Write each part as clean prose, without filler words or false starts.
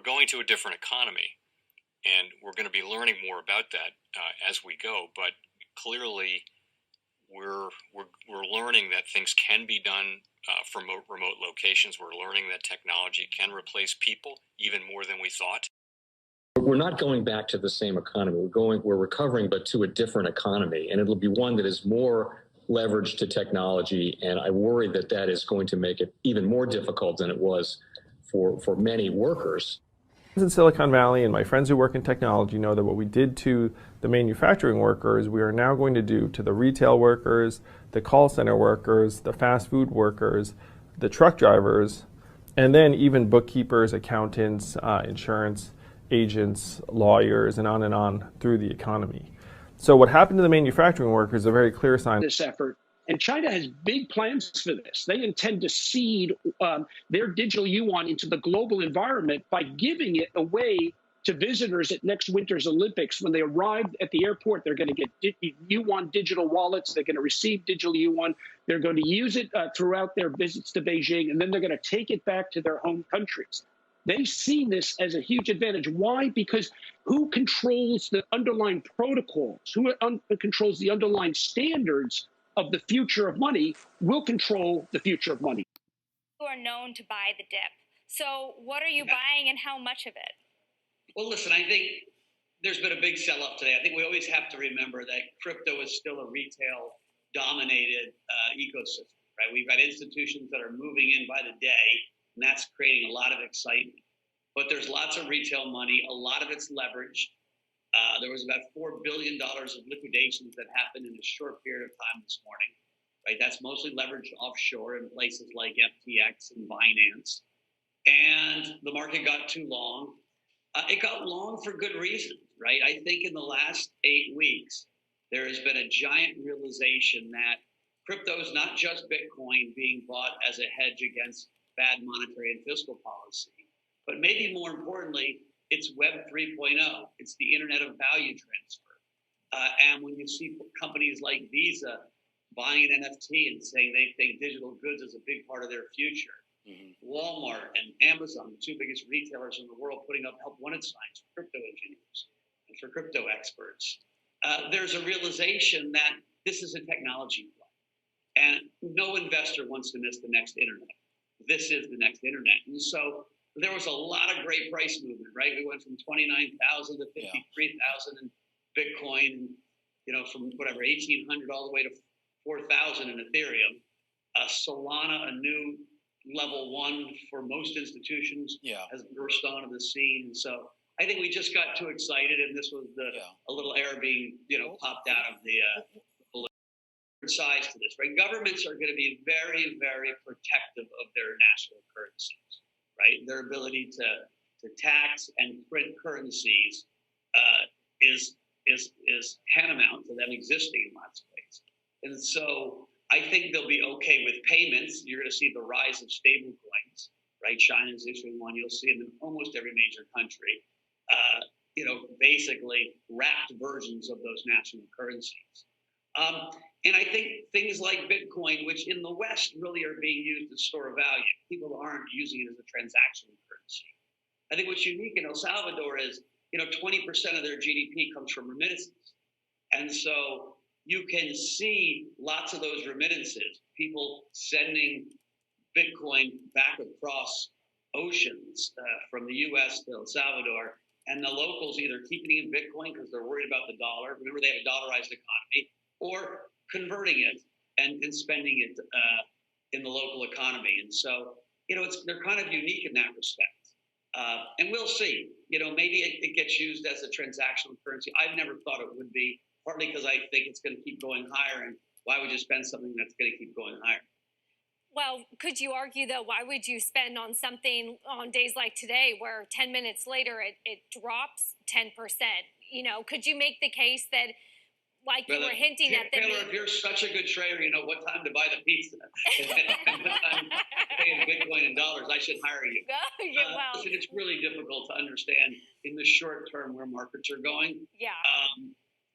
we're going to a different economy, and we're going to be learning more about that as we go. But clearly, we're learning that things can be done from remote locations. We're learning that technology can replace people even more than we thought. We're not going back to the same economy. We're recovering, but to a different economy, and it'll be one that is more leveraged to technology. And I worry that that is going to make it even more difficult than it was for many workers. In Silicon Valley, and my friends who work in technology know that what we did to the manufacturing workers, we are now going to do to the retail workers, the call center workers, the fast food workers, the truck drivers, and then even bookkeepers, accountants, insurance agents, lawyers, and on through the economy. So what happened to the manufacturing workers is a very clear sign. This effort. And China has big plans for this. They intend to seed their digital yuan into the global environment by giving it away to visitors at next winter's Olympics. When they arrive at the airport, they're going to get yuan digital wallets. They're going to receive digital yuan. They're going to use it throughout their visits to Beijing, and then they're going to take it back to their home countries. They see this as a huge advantage. Why? Because who controls the underlying protocols, who controls the underlying standards of the future of money will control the future of money. You are known to buy the dip. So what are you buying and how much of it? Well, listen, I think there's been a big sell-off today. I think we always have to remember that crypto is still a retail-dominated ecosystem, right? We've got institutions that are moving in by the day, and that's creating a lot of excitement. But there's lots of retail money. A lot of it's leveraged. There was about $4 billion of liquidations that happened in a short period of time this morning, right? That's mostly leveraged offshore in places like FTX and Binance. And the market got too long. It got long for good reason, right? I think in the last 8 weeks, there has been a giant realization that crypto is not just Bitcoin being bought as a hedge against bad monetary and fiscal policy, but maybe more importantly, it's Web 3.0. It's the internet of value transfer. And when you see companies like Visa buying an NFT and saying they think digital goods is a big part of their future, Walmart and Amazon, the two biggest retailers in the world, putting up help wanted signs for crypto engineers and for crypto experts, there's a realization that this is a technology play. And no investor wants to miss the next internet. This is the next internet. And so there was a lot of great price movement, right? We went from 29,000 to 53,000 in Bitcoin, from whatever, 1,800 all the way to 4,000 in Ethereum. Solana, a new level one for most institutions, has burst onto the scene. And so I think we just got too excited, and this was a little air being, popped out of the balloon. Sides to this, right? Governments are going to be very, very protective of their national currencies, right? Their ability to tax and print currencies is tantamount to them existing in lots of ways. And so I think they'll be okay with payments. You're going to see the rise of stable coins, right? China's issuing one. You'll see them in almost every major country. Basically wrapped versions of those national currencies. And I think things like Bitcoin, which in the West really are being used as store of value, people aren't using it as a transactional currency. I think what's unique in El Salvador is, 20% of their GDP comes from remittances. And so you can see lots of those remittances, people sending Bitcoin back across oceans from the US to El Salvador, and the locals either keeping it in Bitcoin because they're worried about the dollar. Remember, they have a dollarized economy, or converting it and spending it in the local economy. And so, they're kind of unique in that respect. And we'll see, maybe it gets used as a transactional currency. I've never thought it would be, partly because I think it's going to keep going higher. And why would you spend something that's going to keep going higher? Well, could you argue, though, why would you spend on something on days like today where 10 minutes later it drops 10%? Could you make the case that, like you were hinting at, Taylor, if you're such a good trader, you know what time to buy the pizza and what time to pay in Bitcoin and dollars, I should hire you. Listen, it's really difficult to understand in the short term where markets are going. Yeah.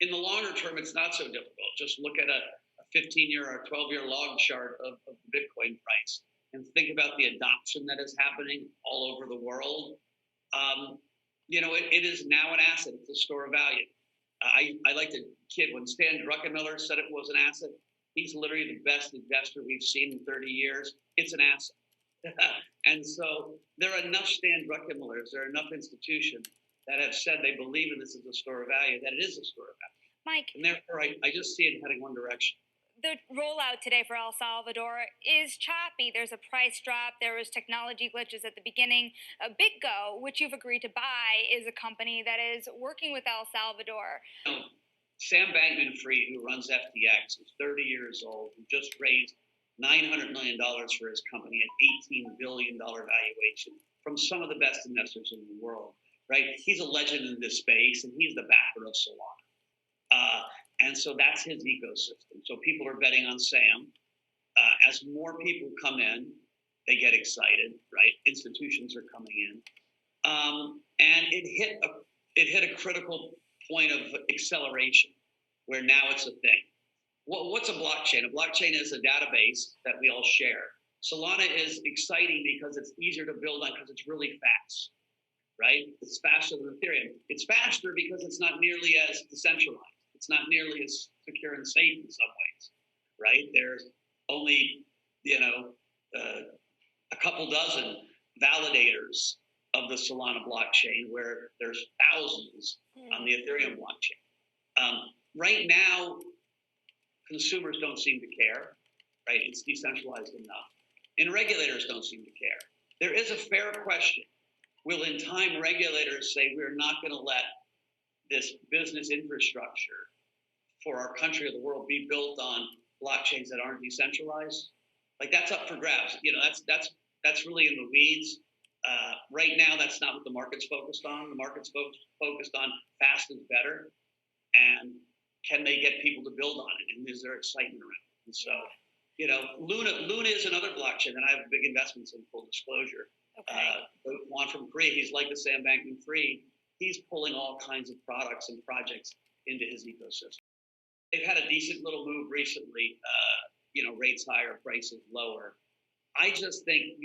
In the longer term, it's not so difficult. Just look at a 15-year or 12-year log chart of the Bitcoin price and think about the adoption that is happening all over the world. It is now an asset. It's a store of value. I like to kid when Stan Druckenmiller said it was an asset. He's literally the best investor we've seen in 30 years. It's an asset. And so there are enough Stan Druckenmillers, there are enough institutions that have said they believe in this as a store of value, that it is a store of value. Mike. And therefore, I just see it heading one direction. The rollout today for El Salvador is choppy. There's a price drop. There was technology glitches at the beginning. BitGo, which you've agreed to buy, is a company that is working with El Salvador. Sam Bankman-Fried, who runs FTX, is 30 years old, who just raised $900 million for his company, an $18 billion valuation from some of the best investors in the world, right? He's a legend in this space, and he's the backer of Solana. And so that's his ecosystem. So people are betting on Sam. As more people come in, they get excited, right? Institutions are coming in. And it hit a critical point of acceleration where now it's a thing. What's a blockchain? A blockchain is a database that we all share. Solana is exciting because it's easier to build on because it's really fast, right? It's faster than Ethereum. It's faster because it's not nearly as decentralized. It's not nearly as secure and safe in some ways, right? There's only, a couple dozen validators of the Solana blockchain, where there's thousands on the Ethereum blockchain. Right now, consumers don't seem to care, right? It's decentralized enough. And regulators don't seem to care. There is a fair question. Will in time regulators say we're not going to let this business infrastructure for our country or the world be built on blockchains that aren't decentralized? Like, that's up for grabs. That's really in the weeds. Right now, that's not what the market's focused on. The market's focused on fast is better, and can they get people to build on it, and is there excitement around it? And so, Luna is another blockchain that I have big investments in, full disclosure. Okay. Juan from Korea, he's like the Sam Bankman-Fried. He's pulling all kinds of products and projects into his ecosystem. They've had a decent little move recently, rates higher, prices lower. I just think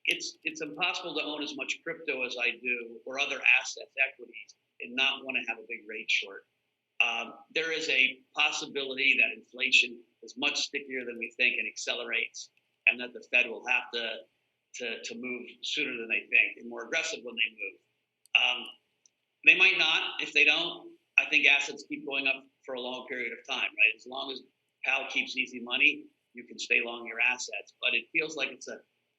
it's impossible to own as much crypto as I do, or other assets, equities, and not want to have a big rate short. There is a possibility that inflation is much stickier than we think and accelerates, and that the Fed will have to move sooner than they think and more aggressive when they move. They might not. If they don't, I think assets keep going up for a long period of time, right? As long as Powell keeps easy money, you can stay long your assets. But it feels like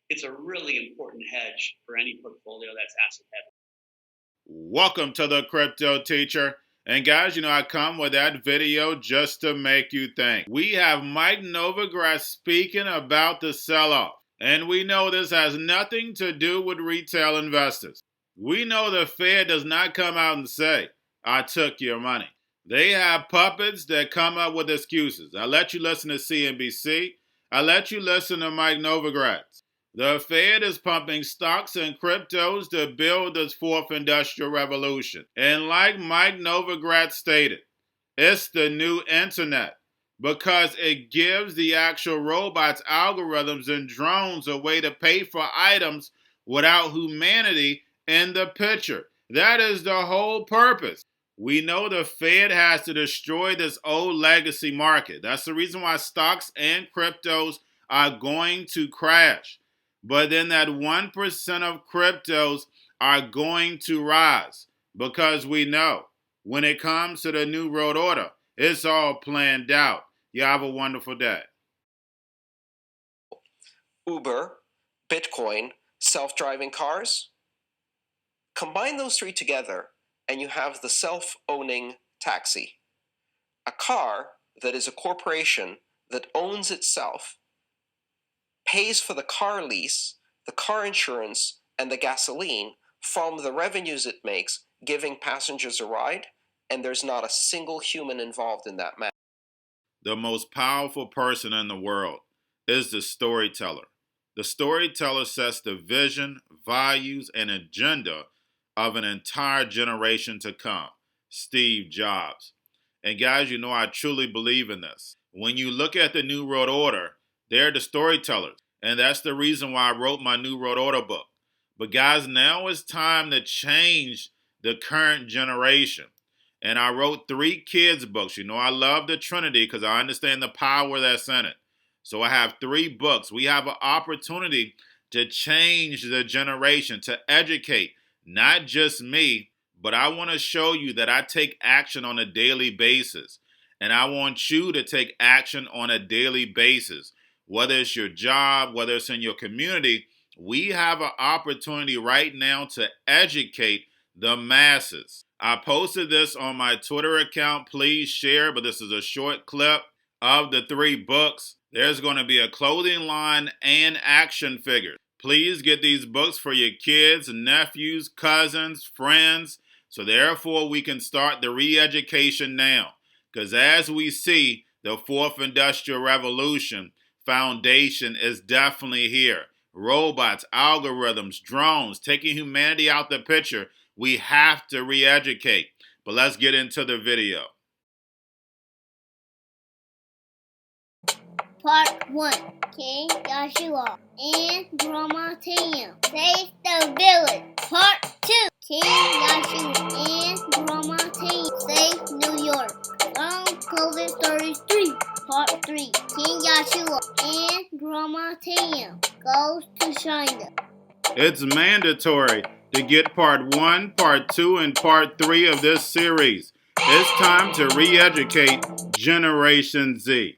it's a really important hedge for any portfolio that's asset heavy. Welcome to the Crypto Teacher. And guys, I come with that video just to make you think. We have Mike Novogratz speaking about the sell-off. And we know this has nothing to do with retail investors. We know the Fed does not come out and say, I took your money. They have puppets that come up with excuses. I let you listen to CNBC. I let you listen to Mike Novogratz. The Fed is pumping stocks and cryptos to build this fourth industrial revolution. And like Mike Novogratz stated, it's the new internet because it gives the actual robots, algorithms, and drones a way to pay for items without humanity in the picture. That is the whole purpose. We know the Fed has to destroy this old legacy market. That's the reason why stocks and cryptos are going to crash. But then that 1% of cryptos are going to rise because we know when it comes to the New World Order, it's all planned out. You have a wonderful day. Uber, Bitcoin, self-driving cars. Combine those three together and you have the self-owning taxi. A car that is a corporation that owns itself, pays for the car lease, the car insurance, and the gasoline from the revenues it makes, giving passengers a ride, and there's not a single human involved in that matter. The most powerful person in the world is the storyteller. The storyteller sets the vision, values, and agenda of an entire generation to come. Steve Jobs. And guys, I truly believe in this. When you look at the New World Order, they're the storytellers. And that's the reason why I wrote my New World Order book. But guys, now it's time to change the current generation. And I wrote 3 kids books. You know, I love the Trinity because I understand the power that's in it. So I have 3 books. We have an opportunity to change the generation, to educate, not just me, but I want to show you that I take action on a daily basis. And I want you to take action on a daily basis. Whether it's your job, whether it's in your community, we have an opportunity right now to educate the masses. I posted this on my Twitter account. Please share, but this is a short clip of the 3 books. There's going to be a clothing line and action figures. Please get these books for your kids, nephews, cousins, friends, so therefore we can start the re-education now. Because as we see, the 4th Industrial Revolution foundation is definitely here. Robots, algorithms, drones, taking humanity out the picture. We have to re-educate. But let's get into the video. Part 1. King Joshua and Grandma Tam save the village. Part 2. King Joshua and Grandma Tam save New York from COVID-33. Part 3. King Joshua and Grandma Tam goes to China. It's mandatory to get part 1, part 2, and part 3 of this series. It's time to re-educate Generation Z.